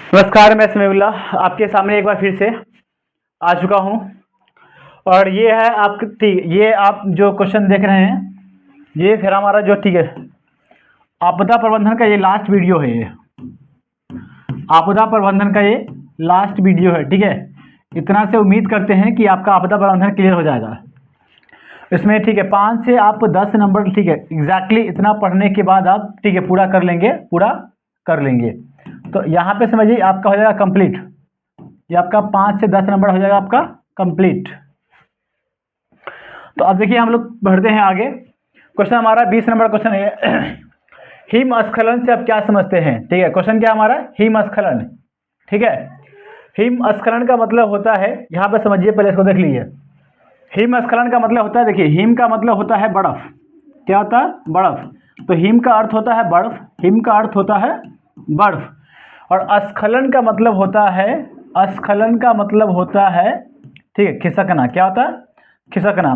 नमस्कार, मैं समीउल्लाह आपके सामने एक बार फिर से आ चुका हूँ। और ये है आप ठीक, ये आप जो क्वेश्चन देख रहे हैं, ये फिर हमारा जो ठीक है आपदा प्रबंधन का ये लास्ट वीडियो है। ये आपदा प्रबंधन का ये लास्ट वीडियो है, ठीक है। इतना से उम्मीद करते हैं कि आपका आपदा प्रबंधन क्लियर हो जाएगा। इसमें ठीक है 5 से आप 10 नंबर, ठीक है, एग्जैक्टली इतना पढ़ने के बाद आप ठीक है पूरा कर लेंगे। तो यहाँ पे समझिए आपका हो जाएगा कंप्लीट। ये आपका 5 से 10 नंबर हो जाएगा आपका कंप्लीट। तो अब देखिए हम लोग बढ़ते हैं आगे। क्वेश्चन हमारा 20 नंबर क्वेश्चन है। हिमस्खलन से आप क्या समझते हैं? ठीक है, क्वेश्चन क्या हमारा हिमस्खलन, ठीक है। हिमस्खलन का मतलब होता है, यहाँ पे समझिए, पहले इसको देख लीजिए। हिमस्खलन का मतलब होता है, देखिए हिम का मतलब होता है बर्फ। क्या होता है? बर्फ। तो हिम का अर्थ होता है बर्फ, हिम का अर्थ होता है बर्फ। और अस्खलन का मतलब होता है, अस्खलन का मतलब होता है ठीक है खिसकना। क्या होता है? खिसकना।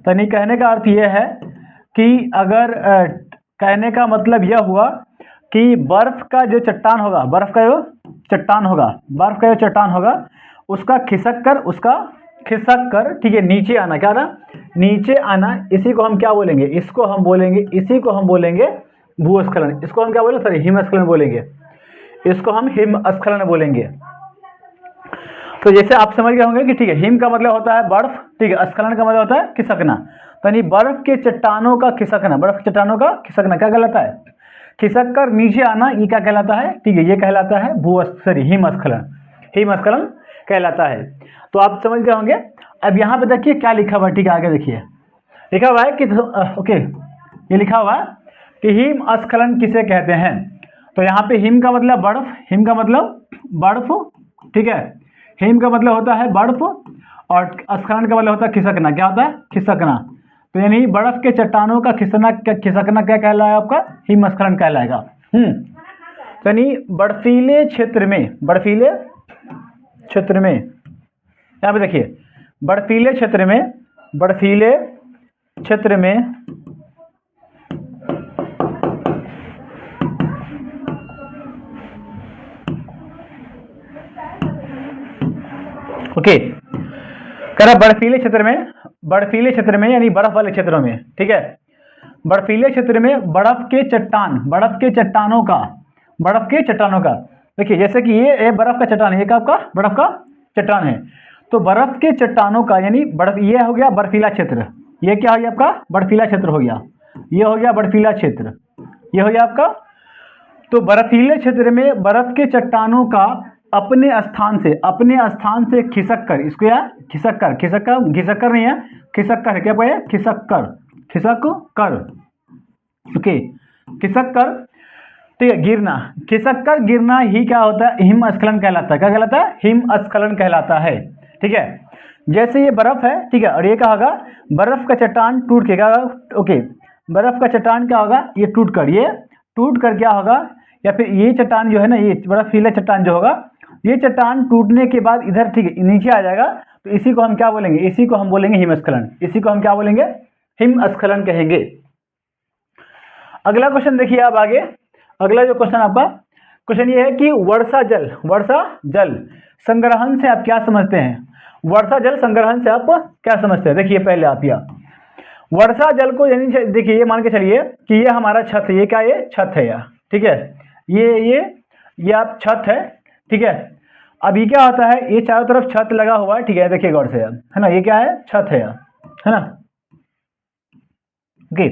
तो नहीं, कहने का अर्थ यह है कि अगर कहने का मतलब यह हुआ कि बर्फ का जो चट्टान होगा, बर्फ का जो चट्टान होगा उसका खिसक कर ठीक है नीचे आना। क्या ना? नीचे आना। इसी को हम क्या बोलेंगे? इसी को हम बोलेंगे भूस्खलन। इसको हम क्या बोलेंगे? सॉरी, हिमस्खलन बोलेंगे। इसको हम हिमस्खलन बोलेंगे। तो जैसे आप समझ गए होंगे कि ठीक है, हिम का मतलब होता है बर्फ, ठीक है, स्खलन का मतलब होता है खिसकना। तो यानी बर्फ के चट्टानों का खिसकना, बर्फ के चट्टानों का खिसकना क्या कहलाता है? खिसक कर नीचे आना, ये क्या कहलाता है? ठीक है, ये कहलाता है हिमस्खलन। हिमस्खलन कहलाता है। तो आप समझ गए होंगे। अब यहाँ पे देखिए क्या लिखा हुआ है, ठीक है, आगे देखिए लिखा हुआ है कि ओके, ये लिखा हुआ है कि हिमस्खलन किसे कहते हैं। तो यहाँ पे हिम का मतलब बर्फ, हिम का मतलब बर्फ, ठीक है, हिम का मतलब होता है बर्फ और स्खलन का मतलब होता है खिसकना। क्या होता है? खिसकना। तो यानी बर्फ के चट्टानों का खिसकना क्या कहलाएगा? आपका हिमस्खलन कहलाएगा। तो यानी बर्फीले क्षेत्र में यहाँ पे देखिए बर्फीले क्षेत्र में ओके, कह रहा बर्फीले क्षेत्र में यानी बर्फ वाले क्षेत्रों में, ठीक है, बर्फीले क्षेत्र में बर्फ के चट्टानों का देखिए, जैसे कि ये बर्फ का चट्टान है, ये आपका बर्फ का चट्टान है। तो बर्फ के चट्टानों का यानी बर्फ, ये हो गया बर्फीला क्षेत्र। ये क्या हो गया? आपका बर्फीला क्षेत्र हो गया। ये हो गया बर्फीला क्षेत्र, ये हो गया आपका। तो बर्फीले क्षेत्र में बर्फ के चट्टानों का अपने स्थान से खिसक कर, इसको या खिसक कर नहीं है, खिसक कर है। क्या पाए? खिसक कर ओके, खिसक कर, ठीक है, गिरना। खिसक कर गिरना ही क्या होता है? हिमस्खलन कहलाता है। क्या कहलाता है? हिमस्खलन कहलाता है, ठीक है। जैसे ये बर्फ है, ठीक है, और ये क्या होगा? बर्फ का चट्टान टूट के क्या होगा? ओके, बर्फ का चट्टान क्या होगा? ये टूट कर क्या होगा? या फिर ये चट्टान जो है ना, ये बर्फीला चट्टान जो होगा, ये चट्टान टूटने के बाद इधर ठीक है नीचे आ जाएगा। तो इसी को हम क्या बोलेंगे? इसी को हम बोलेंगे हिमस्खलन। इसी को हम क्या बोलेंगे? हिमस्खलन कहेंगे। अगला क्वेश्चन देखिए आप आगे। अगला जो क्वेश्चन आपका क्वेश्चन ये है कि वर्षा जल संग्रहण से आप क्या समझते हैं? वर्षा जल संग्रहण से आप क्या समझते हैं? देखिए पहले आप यह वर्षा जल को यानी देखिए, ये मान के चलिए कि ये हमारा छत है। ये क्या? ये छत है यार, ठीक है, ये आप छत है, ठीक है। अब ये क्या होता है? ये चारों तरफ छत लगा हुआ है, ठीक है, देखिए गौर से यार, है ना, ये क्या है? छत है यार, है ना, ओके।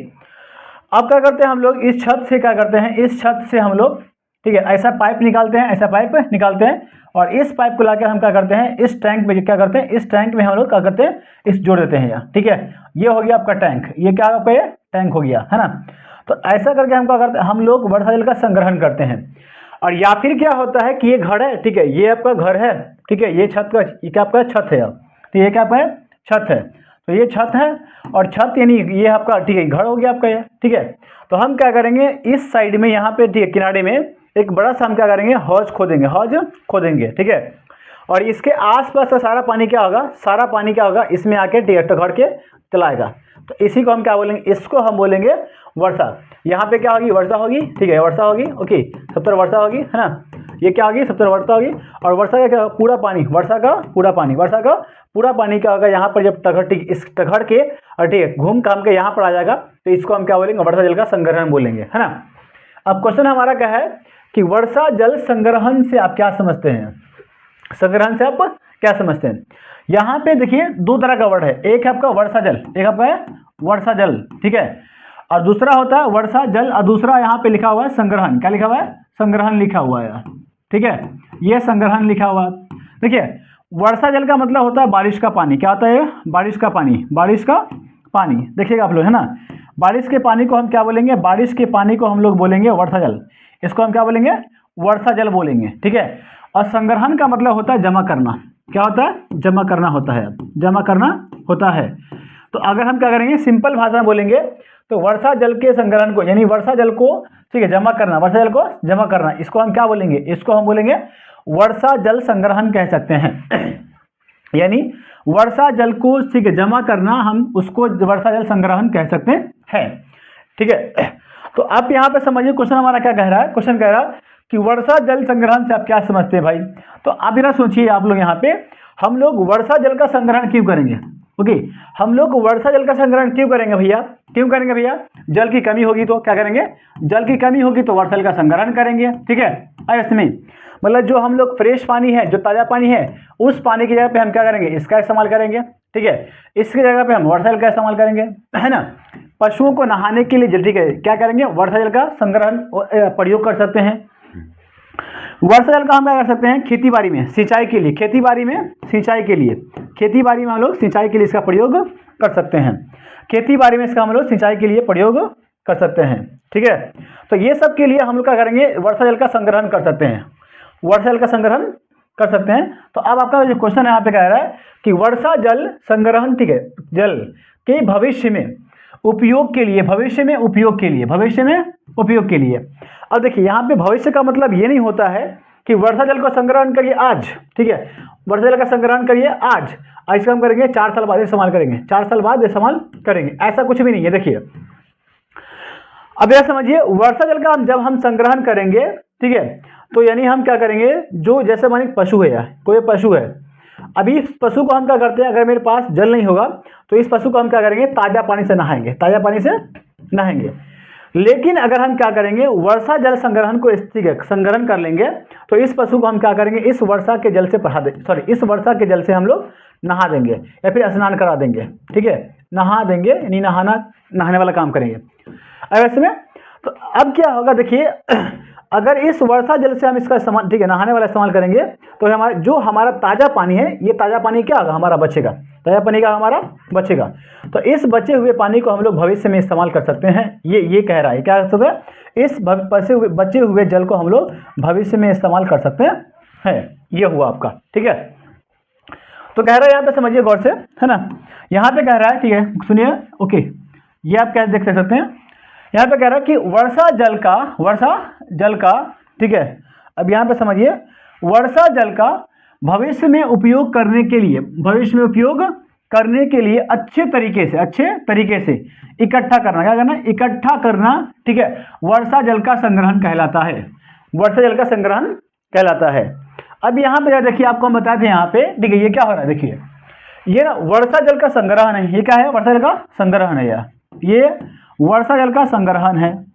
अब क्या करते हैं हम लोग? इस छत से क्या करते हैं? इस छत से हम लोग, ठीक है, ऐसा पाइप निकालते हैं, और इस पाइप को लाकर हम क्या करते हैं? इस टैंक में क्या करते हैं? इस टैंक में हम लोग क्या करते हैं? इस जोड़ देते हैं यार, ठीक है। ये हो गया आपका टैंक। ये क्या आपका? ये टैंक हो गया, है ना। तो ऐसा करके हम क्या करते हैं? हम लोग वर्षा जल का संग्रहण करते हैं। और या फिर क्या होता है कि ये घर है, ठीक है, ये आपका घर है, ठीक है, ये छत का, ये क्या आपका? छत है। तो ये क्या आपका है? छत है। तो ये छत है, और छत यानी ये आपका, ठीक है, घर हो गया आपका ये, ठीक है। तो हम क्या करेंगे? इस साइड में यहाँ पे, ठीक है, किनारे में एक बड़ा सा हम क्या करेंगे? हौज खोदेंगे, ठीक है। और इसके आसपास का सारा पानी क्या होगा? इसमें आके, ठीक है, घर के चला आएगा। तो इसी को हम क्या बोलेंगे? इसको हम बोलेंगे वर्षा। यहाँ पे क्या होगी? वर्षा होगी, ठीक है, वर्षा होगी, ओके, सब तरफ वर्षा होगी, है ना। ये क्या होगी, सबसे वर्षा होगी। और वर्षा का क्या, पूरा पानी, वर्षा का पूरा पानी, वर्षा का पूरा पानी क्या होगा, यहाँ पर जब टघर इस टघर के और ठीक है घूम घाम के यहाँ पर आ जाएगा तो इसको हम क्या बोलेंगे, वर्षा जल का संग्रहण बोलेंगे, है ना। अब क्वेश्चन हमारा क्या है कि वर्षा जल संग्रहण से आप क्या समझते हैं, संग्रहण से आप क्या समझते हैं। यहाँ पे देखिए दो तरह का वर्ड है, एक है आपका वर्षा जल, एक आपका है वर्षा जल, ठीक है, और दूसरा होता है वर्षा जल, और दूसरा यहाँ पे लिखा हुआ है संग्रहण, क्या लिखा हुआ है, संग्रहण लिखा हुआ है, ठीक है, ये संग्रहण लिखा हुआ है। देखिए वर्षा जल का मतलब होता है बारिश का पानी, क्या होता है, बारिश का पानी, बारिश का पानी, देखिएगा आप लोग, है ना। बारिश के पानी को हम क्या बोलेंगे, बारिश के पानी को हम लोग बोलेंगे वर्षा जल, इसको हम क्या बोलेंगे, वर्षा जल बोलेंगे, ठीक है। और संग्रहण का मतलब होता है जमा करना, क्या होता है, जमा करना होता है, जमा करना होता है। तो अगर हम क्या करेंगे, सिंपल भाषा में बोलेंगे तो वर्षा जल के संग्रहण को, यानी वर्षा जल को, ठीक है, जमा करना, वर्षा जल को जमा करना, इसको हम क्या बोलेंगे, इसको हम बोलेंगे वर्षा जल संग्रहण कह सकते हैं। यानी वर्षा जल को, ठीक है, जमा करना, हम उसको वर्षा जल संग्रहण कह सकते हैं, ठीक है। तो आप यहाँ पे समझिए क्वेश्चन हमारा क्या कह रहा है, क्वेश्चन कह रहा है कि वर्षा जल संग्रहण से आप क्या समझते हैं भाई। तो आप इधर सोचिए, आप लोग यहाँ पे, हम लोग वर्षा जल का संग्रहण क्यों करेंगे, ओके, हम लोग वर्षा जल का संग्रहण क्यों करेंगे भैया, क्यों करेंगे भैया, जल की कमी होगी तो क्या करेंगे, जल की कमी होगी तो वर्षा जल का संग्रहण करेंगे, ठीक है। इसमें मतलब जो हम लोग फ्रेश पानी है, जो ताज़ा पानी है, उस पानी की जगह पे हम क्या करेंगे, इसका इस्तेमाल करेंगे, ठीक है, इसकी जगह पे हम वर्षा जल का इस्तेमाल करेंगे, है ना। पशुओं को नहाने के लिए, ठीक है, क्या करेंगे, वर्षा जल का संग्रहण प्रयोग कर सकते हैं। वर्षा जल का हम क्या कर सकते हैं, खेती बाड़ी में सिंचाई के लिए, खेती बाड़ी में सिंचाई के लिए, खेती बाड़ी में हम लोग सिंचाई के लिए इसका प्रयोग कर सकते हैं, खेती बाड़ी में इसका हम लोग सिंचाई के लिए प्रयोग कर सकते हैं, ठीक है। तो ये सब के लिए हम लोग क्या करेंगे, वर्षा जल का संग्रहण कर सकते हैं, वर्षा जल का संग्रहण कर सकते हैं। तो अब आपका जो क्वेश्चन यहाँ पे कह रहा है कि वर्षा जल संग्रहण, ठीक है, जल के भविष्य में उपयोग के लिए, भविष्य में उपयोग के लिए, भविष्य में उपयोग के लिए। अब देखिए यहाँ पे भविष्य का मतलब ये नहीं होता है कि वर्षा जल को संग्रहण करिए आज, ठीक है, वर्षा जल का संग्रहण करिए आज, इसका हम करेंगे 4 साल बाद इस्तेमाल करेंगे, 4 साल बाद इस्तेमाल करेंगे, ऐसा कुछ भी नहीं है। देखिए अब यह समझिए, वर्षा जल का जब हम संग्रहण करेंगे, ठीक है, तो यानी हम क्या करेंगे, जो जैसे मानिए पशु है, कोई पशु है, अभी इस पशु को हम क्या करते हैं, अगर मेरे पास जल नहीं होगा तो इस पशु को हम क्या करेंगे, ताज़ा पानी से नहाएंगे, ताज़ा पानी से नहाएंगे। लेकिन अगर हम क्या करेंगे, वर्षा जल संग्रहण को, ठीक है, संग्रहण कर लेंगे तो इस पशु को हम क्या करेंगे, इस वर्षा के जल से इस वर्षा के जल से हम लोग नहा देंगे या फिर स्नान करा देंगे, ठीक है, नहा देंगे, यानी नहाने वाला काम करेंगे। अब ऐसे में तो अब क्या होगा, देखिए अगर इस वर्षा जल से हम इसका इस्तेमाल, ठीक है, नहाने वाला इस्तेमाल करेंगे तो हमारा जो हमारा ताज़ा पानी है, ये ताज़ा पानी क्या होगा, हमारा बचेगा, ताज़ा पानी का हमारा बचेगा। तो इस बचे हुए पानी को हम लोग भविष्य में इस्तेमाल कर सकते हैं, ये कह रहा है, क्या कर सकते हैं, इस बचे हुए जल को हम लोग भविष्य में इस्तेमाल कर सकते हैं। ये हुआ आपका, ठीक है। तो कह रहा है यहाँ पे समझिए गौर से, है ना, यहाँ पे कह रहा है, ठीक है, सुनिए, ओके, ये आप क्या देख सकते हैं, यहाँ पे कह रहा है कि वर्षा जल का, ठीक है, अब यहाँ पे समझिए, वर्षा जल का भविष्य में उपयोग करने के लिए, भविष्य में उपयोग करने के लिए अच्छे तरीके से इकट्ठा करना, क्या करना, इकट्ठा करना, ठीक है, वर्षा जल का संग्रहण कहलाता है, वर्षा जल का संग्रहण कहलाता है। अब यहाँ पे देखिए, आपको हम बताए थे यहाँ पे, ठीक है, ये क्या हो रहा है, देखिए ये ना वर्षा जल का संग्रहण है, ये क्या है, वर्षा जल का संग्रहण है, ये वर्षा जल का संग्रहण है,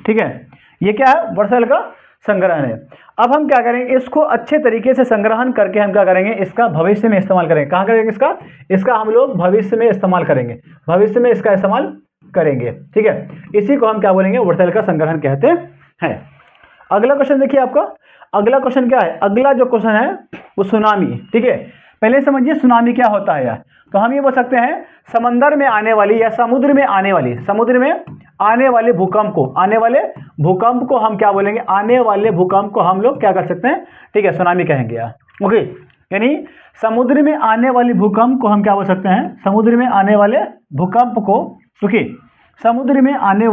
ठीक है, ये क्या है, वर्षा जल का संग्रहण है। अब हम क्या करेंगे, इसको अच्छे तरीके से संग्रहण करके हम क्या करेंगे, इसका भविष्य में इस्तेमाल करेंगे। कहाँ करेंगे इसका हम लोग भविष्य में इस्तेमाल करेंगे, भविष्य में इसका इस्तेमाल करेंगे, ठीक है, इसी को हम क्या बोलेंगे, वर्षा जल का संग्रहण कहते हैं। अगला क्वेश्चन देखिए, आपका अगला क्वेश्चन क्या है, अगला जो क्वेश्चन है वो सुनामी, ठीक है। पहले समझिए सुनामी क्या होता है यार। तो हम ये बोल सकते हैं समंदर में आने वाली या समुद्र में आने वाले भूकंप को हम क्या बोलेंगे, आने वाले भूकंप को हम लोग क्या कर सकते हैं, ठीक है, सुनामी कहेंगे यार, ओके। यानी समुद्र में आने वाले भूकंप को हम क्या बोल सकते हैं, समुद्र में आने वाले भूकंप को, ओके, समुद्र में आने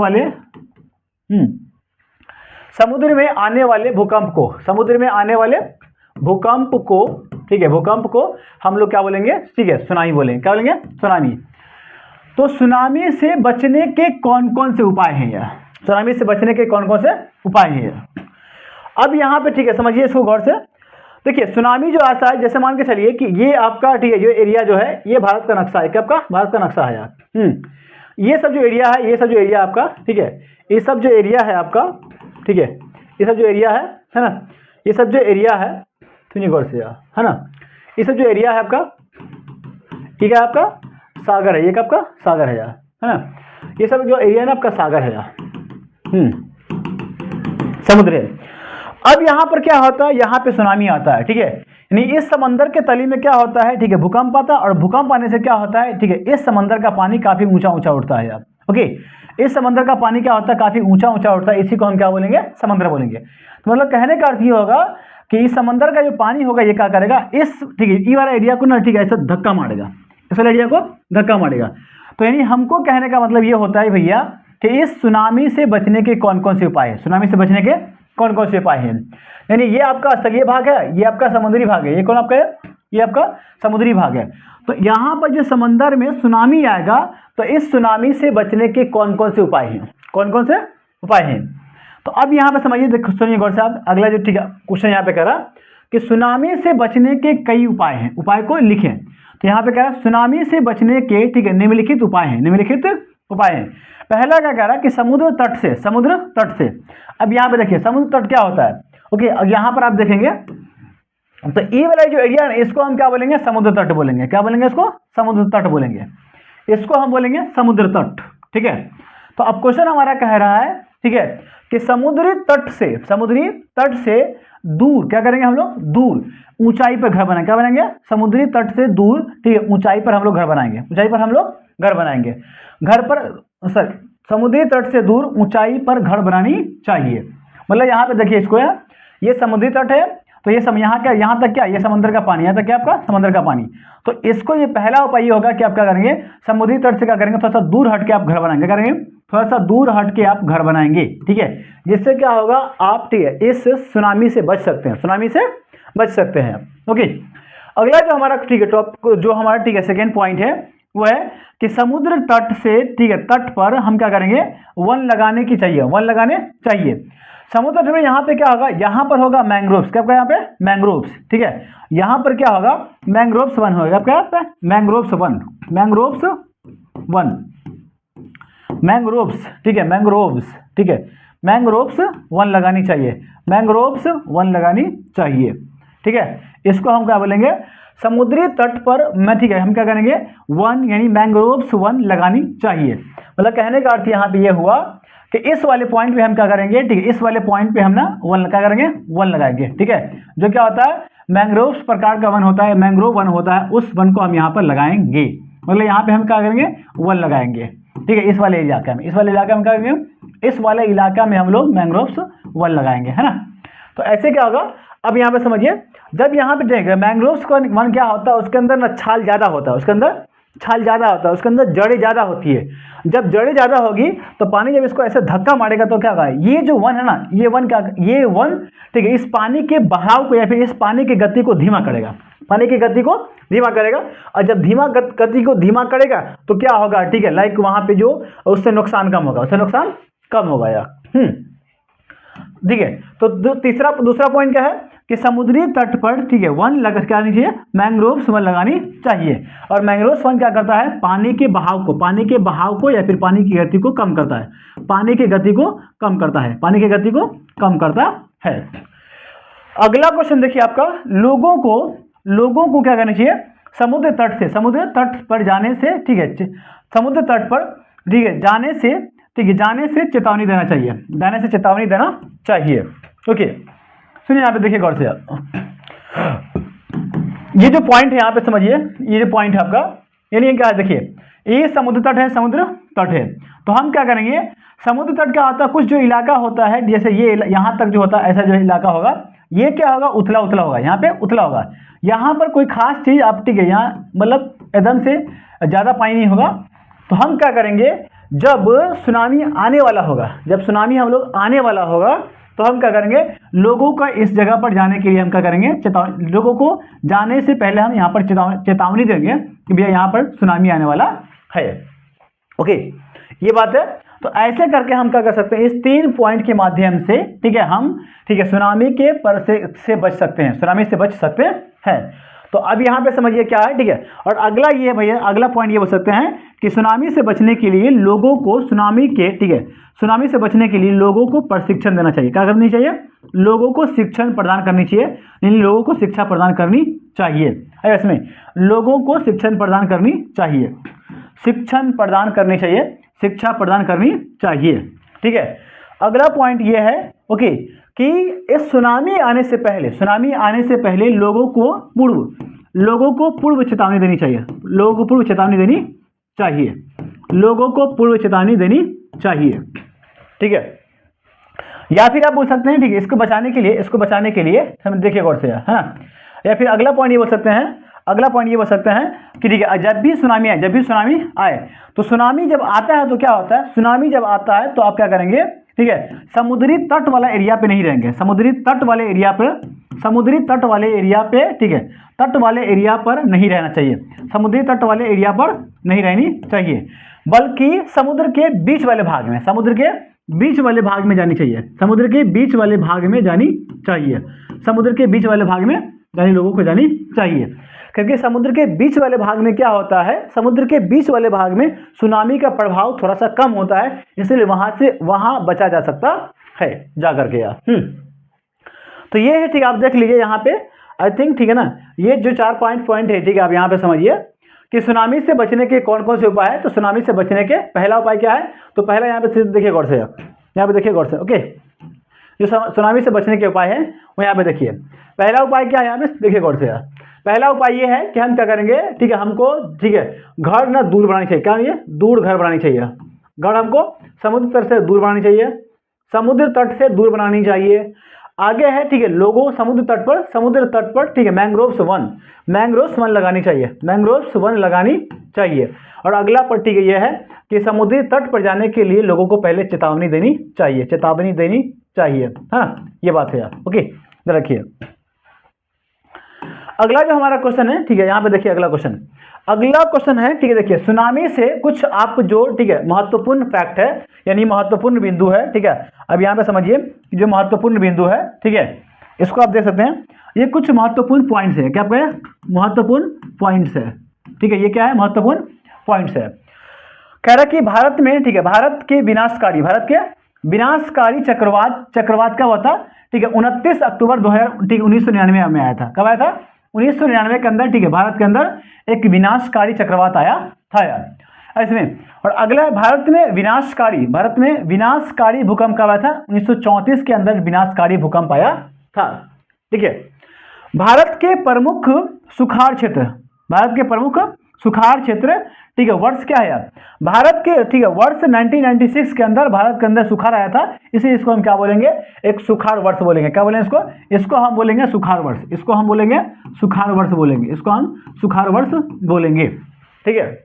वाले भूकंप को, ठीक है, भूकंप को हम लोग क्या बोलेंगे, ठीक है, सुनामी बोलेंगे, क्या बोलेंगे, सुनामी। तो सुनामी से बचने के कौन कौन से उपाय हैं यार, सुनामी से बचने के कौन कौन से उपाय हैं यार। अब यहाँ पे ठीक है, समझिए इसको गौर से। देखिए सुनामी जो आता है, जैसे मान के चलिए कि ये आपका ठीक है, जो एरिया जो है ये भारत का नक्शा है, क्या आपका भारत का नक्शा है यार। ये सब जो एरिया है, ये सब जो एरिया आपका ठीक है, ये सब जो एरिया है आपका ठीक है, ये सब जो एरिया है ना, ये सब जो एरिया है, सुनिए गौर से यार, है ना, ये सब जो एरिया है आपका ठीक है, आपका सागर है, ये का आपका सागर है यार, है ना, ये सब जो एरिया है ना आपका सागर है यार, समुद्र है। अब यहाँ पर क्या होता है, यहाँ पे सुनामी आता है, ठीक है, यानी इस समंदर के तली में क्या होता है, ठीक है, भूकंप आता है, और भूकंप आने से क्या होता है, ठीक है, इस समंदर का पानी काफी ऊंचा ऊंचा उठता है यार। ओके, इस समंदर का पानी क्या होता है, काफी ऊंचा ऊंचा उठता है, इसी को हम क्या बोलेंगे, समंदर बोलेंगे। तो मतलब कहने का अर्थ ये होगा कि इस समंदर का जो पानी होगा ये क्या करेगा, इस ठीक है ये वाला एरिया को ना ठीक है ऐसा धक्का मारेगा, इस वाले एरिया को धक्का मारेगा। तो यानी हमको कहने का मतलब ये होता है भैया कि इस सुनामी से बचने के कौन कौन से उपाय है, सुनामी से बचने के कौन कौन से उपाय हैं। यानी ये आपका स्थलीय भाग है, ये आपका समुद्री भाग है, ये कौन आपका है, ये आपका समुद्री भाग है। तो यहाँ पर जो समंदर में सुनामी आएगा तो इस सुनामी से बचने के कौन कौन से उपाय हैं, कौन कौन से उपाय हैं। तो अब यहाँ पे समझिए, देखो सुनिए गौर से आप, अगला जो ठीक है क्वेश्चन यहाँ पे कह रहा कि सुनामी से बचने के कई उपाय हैं, उपाय को लिखें। तो यहाँ पे कह रहा सुनामी से बचने के ठीक है निम्नलिखित उपाय हैं, निम्नलिखित उपाय हैं। पहला क्या कह रहा है कि समुद्र तट से, समुद्र तट से। अब यहाँ पे देखिए समुद्र तट क्या होता है, ओके, यहाँ पर आप देखेंगे तो ये वाला जो एरिया है इसको हम क्या बोलेंगे, समुद्र तट बोलेंगे, क्या बोलेंगे इसको, समुद्र तट बोलेंगे, इसको हम बोलेंगे समुद्र तट, ठीक है। तो अब क्वेश्चन हमारा कह रहा है ठीक है कि समुद्री तट से, समुद्री तट से दूर क्या करेंगे हम लोग, दूर ऊंचाई पर घर बनाएंगे, क्या बनाएंगे, समुद्री तट से दूर ठीक है ऊंचाई पर हम लोग घर बनाएंगे, ऊंचाई पर हम लोग घर बनाएंगे, घर पर सर समुद्री तट से दूर ऊंचाई पर घर बनानी चाहिए। मतलब यहाँ पे देखिए इसको है, ये समुद्री तट है तो ये यहाँ क्या, यहाँ तक क्या, ये समंदर का पानी, यहाँ तक क्या आपका समंदर का पानी। तो इसको ये पहला उपाय ये होगा कि आप क्या करेंगे, समुद्री तट से क्या करेंगे, थोड़ा सा दूर हट के आप घर बनाएंगे, क्या करेंगे, थोड़ा सा दूर हट के आप घर बनाएंगे, ठीक है, जिससे क्या होगा आप ठीक है इस सुनामी से बच सकते हैं, सुनामी से बच सकते हैं। ओके, अगला जो हमारा ठीक है टॉप जो हमारा ठीक है सेकेंड पॉइंट है वो है कि समुद्र तट से ठीक है तट पर हम क्या करेंगे, वन लगाने की चाहिए, वन लगाने चाहिए। समुद्र तट में यहाँ पे क्या होगा, यहाँ पर होगा मैंग्रोव्स, क्या यहाँ पे मैंग्रोव्स, ठीक है, यहाँ पर क्या होगा मैंग्रोव्स वन होगा, क्या पे mangroves one, mangroves one, mangroves ठीक है, मैंग्रोव्स ठीक है, मैंग्रोव्स वन लगानी चाहिए, मैंग्रोव्स वन लगानी चाहिए, ठीक है। इसको हम क्या बोलेंगे, समुद्री तट पर मैं ठीक है हम क्या करेंगे, वन यानी मैंग्रोव्स वन लगानी चाहिए। मतलब कहने का अर्थ यहाँ पे ये हुआ कि इस वाले पॉइंट पे हम क्या करेंगे, ठीक है, इस वाले पॉइंट पे हम ना वन क्या करेंगे, वन लगाएंगे, ठीक है। जो क्या होता है मैंग्रोव्स प्रकार का वन होता है, मैंग्रोव वन होता है, उस वन को हम यहाँ पर लगाएंगे। मतलब यहाँ पे हम क्या करेंगे, वन लगाएंगे, ठीक है, इस वाले इलाका में, इस वाले इलाका में क्या करेंगे, इस वाले इलाका में हम लोग मैंग्रोव्स वन लगाएंगे, है ना। तो ऐसे क्या होगा, अब यहाँ पे समझिए, जब यहाँ पे देखेंगे मैंग्रोव्स का वन क्या होता है, उसके अंदर ना छाल ज़्यादा होता है, उसके अंदर छाल ज़्यादा होता है, उसके अंदर जड़ें ज़्यादा होती है। जब जड़ें ज़्यादा होगी तो पानी जब इसको ऐसे धक्का मारेगा तो क्या होगा, ये जो वन है ना, ये वन क्या, ये वन ठीक है इस पानी के बहाव को या फिर इस पानी की गति को धीमा करेगा, पानी की गति को धीमा करेगा। और जब धीमा गति को धीमा करेगा तो क्या होगा, ठीक है, लाइक वहाँ पे जो उससे नुकसान कम होगा, उससे नुकसान कम होगा यार, ठीक है। तो दूसरा पॉइंट क्या है कि समुद्री तट पर ठीक है वन लगा चाहिए, मैंग्रोव्स वन लगानी चाहिए। और मैंग्रोव्स वन क्या करता है, पानी के बहाव को या फिर पानी की गति को कम करता है, पानी की गति को कम करता है, पानी की गति को कम करता है। अगला क्वेश्चन देखिए आपका, लोगों को क्या करना चाहिए, समुद्र तट पर जाने से ठीक है, समुद्र तट पर ठीक है जाने से चेतावनी देना चाहिए, जाने से चेतावनी देना चाहिए। ओके, सुनिए यहाँ पे देखिए गौर से आप, ये जो पॉइंट है यहाँ पे समझिए, ये जो पॉइंट है आपका, यानी क्या है देखिए ये समुद्र तट है, तो हम क्या करेंगे, समुद्र तट क्या होता है, कुछ जो इलाका होता है जैसे ये यहाँ तक जो होता है, ऐसा जो इलाका होगा ये क्या होगा, उथला होगा, यहाँ पे उथला होगा, यहाँ पर कोई खास चीज आप ठीक है यहाँ मतलब एकदम से ज्यादा पानी नहीं होगा। तो हम क्या करेंगे, जब सुनामी आने वाला होगा, जब सुनामी हम लोग आने वाला होगा तो हम क्या करेंगे, लोगों का इस जगह पर जाने के लिए हम क्या करेंगे, लोगों को जाने से पहले हम यहाँ पर चेतावनी देंगे कि भैया यहाँ पर सुनामी आने वाला है। ओके, ये बात है। तो ऐसे करके हम क्या कर सकते हैं, इस 3 पॉइंट के माध्यम से, ठीक है, हम, ठीक है, सुनामी के पर से बच सकते हैं, सुनामी से बच सकते हैं। तो अब यहाँ पे समझिए क्या है, ठीक है। और अगला ये भैया, अगला पॉइंट ये बोल सकते हैं कि सुनामी से बचने के लिए लोगों को सुनामी के, ठीक है, सुनामी से बचने के लिए लोगों को प्रशिक्षण देना चाहिए। क्या करनी चाहिए? लोगों को शिक्षण प्रदान करनी चाहिए, यानी लोगों को शिक्षा प्रदान करनी चाहिए। है इसमें लोगों को शिक्षण प्रदान करनी चाहिए, शिक्षण प्रदान करनी चाहिए, शिक्षा प्रदान करनी चाहिए, ठीक है। अगला पॉइंट ये है, ओके, कि इस सुनामी आने से पहले, सुनामी आने से पहले लोगों को पूर्व चेतावनी देनी चाहिए, लोगों को पूर्व चेतावनी देनी चाहिए, लोगों को पूर्व चेतावनी देनी चाहिए, ठीक है। या फिर आप बोल सकते हैं, ठीक है, इसको बचाने के लिए हम देखिए गौर से, है ना। या फिर अगला पॉइंट ये बोल सकते हैं, कि ठीक है, जब भी सुनामी आए तो सुनामी जब आता है तो क्या होता है, सुनामी जब आता है तो आप क्या करेंगे, ठीक है, समुद्री तट वाला एरिया पे नहीं रहेंगे, समुद्री तट वाले एरिया पे, ठीक है, तट वाले एरिया पर नहीं रहना चाहिए, समुद्री तट वाले एरिया पर नहीं रहनी चाहिए, बल्कि समुद्र के बीच वाले भाग में, समुद्र के बीच वाले भाग में जानी चाहिए, समुद्र के बीच वाले भाग में जानी चाहिए, समुद्र के बीच वाले भाग में यानी लोगों को जानी चाहिए। क्योंकि समुद्र के बीच वाले भाग में क्या होता है, समुद्र के बीच वाले भाग में सुनामी का प्रभाव थोड़ा सा कम होता है, इसलिए वहां बचा जा सकता है जा करके यार। तो ये है, ठीक है, आप देख लीजिए यहाँ पे, आई थिंक, ठीक है ना, ये जो 4 पॉइंट है, ठीक है, आप यहाँ पे समझिए कि सुनामी से बचने के कौन कौन से उपाय है। तो सुनामी से बचने के पहला उपाय क्या है, तो पहला यहाँ पे देखिए गौर से, यहाँ पे देखिए गौर से, ओके, जो सुनामी से बचने के उपाय है वो यहाँ पे देखिए। पहला उपाय क्या है, यहाँ पे देखिए गौर से यार। पहला उपाय ये है कि हम क्या करेंगे, ठीक है, हमको, ठीक है, घर ना दूर बनानी चाहिए, क्या ये दूर घर बनानी चाहिए, घर हमको समुद्र तट से दूर बनानी चाहिए, समुद्र तट से दूर बनानी चाहिए। आगे है, ठीक है, लोगों समुद्र तट पर, ठीक है, मैंग्रोव्स वन लगानी चाहिए, मैंग्रोव्स वन लगानी चाहिए। और अगला पर, ठीक है, यह है कि समुद्री तट पर जाने के लिए लोगों को पहले चेतावनी देनी चाहिए, हाँ, ये बात है यार, ओके, रखिए। अगला जो हमारा क्वेश्चन है, ठीक है, यहाँ पे देखिए अगला क्वेश्चन है, ठीक है, देखिए सुनामी से कुछ आप जो, ठीक है, महत्वपूर्ण फैक्ट है, यानी महत्वपूर्ण बिंदु है, ठीक है। अब यहाँ पे समझिए जो महत्वपूर्ण बिंदु है, ठीक है, इसको आप देख सकते हैं, ये कुछ महत्वपूर्ण पॉइंट्स है, क्या कहें, महत्वपूर्ण पॉइंट्स है, ठीक है, ये क्या है, महत्वपूर्ण पॉइंट्स है। कह रहा कि भारत में, ठीक है, भारत के विनाशकारी चक्रवात क्या हुआ था, ठीक है, 29 अक्टूबर 1999 में आया था। कब आया था? 1999 के अंदर, ठीक है, भारत के अंदर एक विनाशकारी चक्रवात आया था यार इसमें। और अगला है, भारत में विनाशकारी भूकंप कब आया था? 1934 के अंदर विनाशकारी भूकंप आया था, ठीक है। भारत के प्रमुख सुखाड़ क्षेत्र, ठीक है, वर्ष क्या है यार, भारत के, ठीक है, वर्ष 1996 के अंदर भारत के अंदर सुखाड़ आया था, इसे इसको हम क्या बोलेंगे, एक सुखाड़ वर्ष बोलेंगे। क्या बोलेंगे इसको हम बोलेंगे सुखाड़ वर्ष, इसको हम सुखाड़ वर्ष बोलेंगे, ठीक है।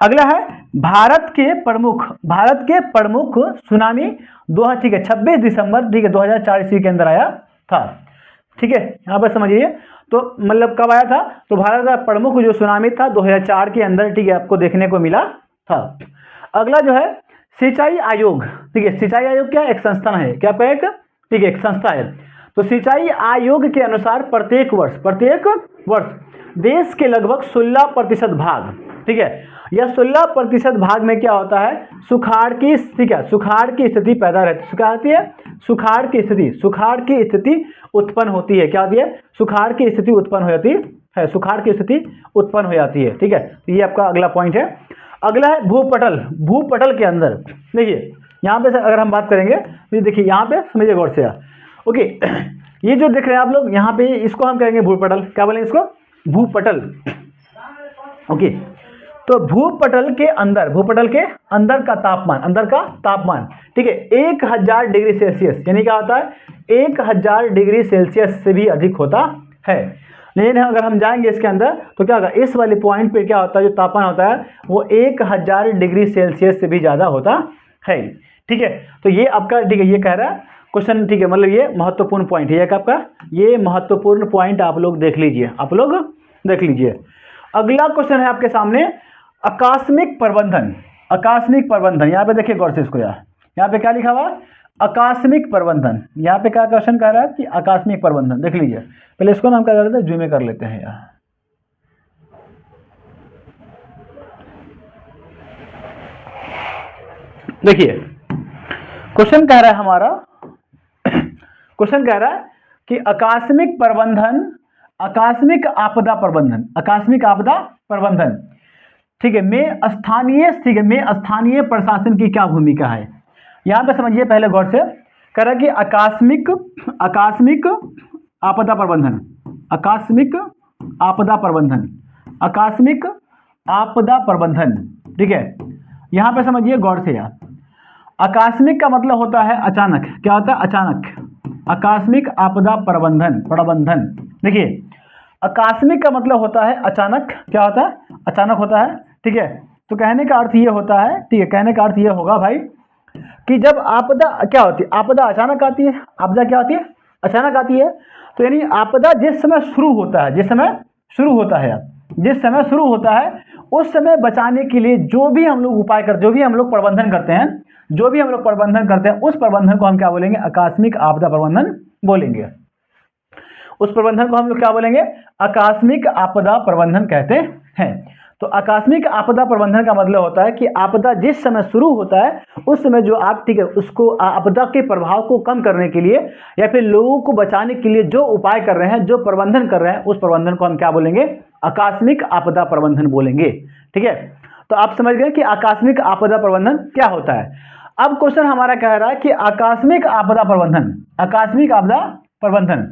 अगला है, भारत के प्रमुख सुनामी 26 दिसंबर, ठीक है, 2004 ईस्वी के अंदर आया था, ठीक है। यहाँ पर समझिए, तो मतलब कब आया था, तो भारत का प्रमुख जो सुनामी था 2004 के अंदर, ठीक है, आपको देखने को मिला था। अगला जो है सिंचाई आयोग, ठीक है, सिंचाई आयोग क्या एक संस्थान है, क्या एक, ठीक है, एक संस्था है। तो सिंचाई आयोग के अनुसार प्रत्येक वर्ष देश के लगभग 16% भाग, ठीक है, यह 16% भाग में क्या होता है, सुखाड़ की स्थिति पैदा रहती, क्या होती है, सुखाड़ की स्थिति उत्पन्न होती है, क्या होती है, सुखाड़ की स्थिति उत्पन्न हो जाती है, ठीक है। ये आपका अगला पॉइंट है। अगला है भूपटल के अंदर, देखिए यहाँ पे अगर हम बात करेंगे तो देखिए यहाँ पे समझिए गौर से यार, ओके, ये जो देख रहे हैं आप लोग यहाँ पे, इसको हम कहेंगे भूपटल, क्या बोलेंगे इसको, भूपटल, ओके। तो भूपटल के अंदर का तापमान, ठीक है, 1000 डिग्री सेल्सियस, यानी क्या होता है, 1000 डिग्री सेल्सियस से भी अधिक होता है। लेकिन अगर हम जाएंगे इसके अंदर तो क्या होगा, इस वाले पॉइंट पे क्या होता है, जो तापमान होता है वो 1000 डिग्री सेल्सियस से भी ज़्यादा होता है, ठीक है। तो ये आपका, ठीक है, ये कह रहा है क्वेश्चन, ठीक है, मतलब ये महत्वपूर्ण पॉइंट है आपका, ये महत्वपूर्ण पॉइंट आप लोग देख लीजिए, अगला क्वेश्चन है आपके सामने, आकस्मिक प्रबंधन, आकस्मिक प्रबंधन, यहाँ पे देखिए गौर से इसको यार, यहाँ पे क्या लिखा हुआ, आकस्मिक प्रबंधन। यहाँ पे क्या क्वेश्चन कह रहा है कि आकस्मिक प्रबंधन, देख लीजिए। पहले इसको ना हम क्या कर लेते हैं, जूम में कर लेते हैं यार। देखिए क्वेश्चन कह रहा है हमारा, क्वेश्चन कह रहा है कि आकस्मिक प्रबंधन, आकस्मिक आपदा प्रबंधन, आकस्मिक आपदा प्रबंधन, ठीक है, में स्थानीय, ठीक है, में स्थानीय प्रशासन की क्या भूमिका है। यहां पे समझिए पहले गौर से, कह रहा है कि आकस्मिक, आकस्मिक आपदा प्रबंधन, आकस्मिक आपदा प्रबंधन, आकस्मिक आपदा प्रबंधन, ठीक है। यहां पे समझिए गौर से यार, आकस्मिक का मतलब होता है अचानक, क्या होता है, अचानक, आकस्मिक आपदा प्रबंधन, प्रबंधन। देखिए आकस्मिक का मतलब होता है अचानक, क्या होता है, अचानक होता है, ठीक है। तो कहने का अर्थ ये होता है, ठीक है, कहने का अर्थ ये होगा भाई कि जब आपदा क्या होती है, आपदा अचानक आती है, आपदा क्या होती है, अचानक आती है। तो यानी आपदा जिस समय शुरू होता है, जिस समय शुरू होता है, जिस समय शुरू होता है, उस समय बचाने के लिए जो भी हम लोग उपाय करते, जो भी हम लोग प्रबंधन करते हैं, जो भी हम लोग प्रबंधन करते हैं, उस प्रबंधन को हम क्या बोलेंगे, आकस्मिक आपदा प्रबंधन बोलेंगे। उस प्रबंधन को हम लोग क्या बोलेंगे, आकस्मिक आपदा प्रबंधन कहते हैं। तो आकस्मिक आपदा प्रबंधन का मतलब होता है कि आपदा जिस समय शुरू होता है, उस समय जो आप, ठीक है, उसको आपदा के प्रभाव को कम करने के लिए या फिर लोगों को बचाने के लिए जो उपाय कर रहे हैं, जो प्रबंधन कर रहे हैं, उस प्रबंधन को हम क्या बोलेंगे, आकस्मिक आपदा प्रबंधन बोलेंगे, ठीक है। तो आप समझ गए कि आकस्मिक आपदा प्रबंधन क्या होता है। अब क्वेश्चन हमारा कह रहा है कि आकस्मिक आपदा प्रबंधन, आकस्मिक आपदा प्रबंधन,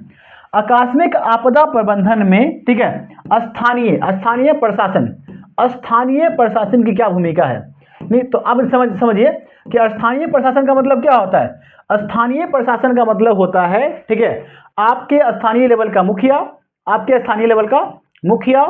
आकस्मिक आपदा प्रबंधन में, ठीक है, स्थानीय, स्थानीय प्रशासन, स्थानीय प्रशासन की क्या भूमिका है। नहीं तो अब समझिए कि स्थानीय प्रशासन का मतलब क्या होता है। स्थानीय प्रशासन का मतलब होता है, ठीक है, आपके स्थानीय लेवल का मुखिया, आपके स्थानीय लेवल का मुखिया,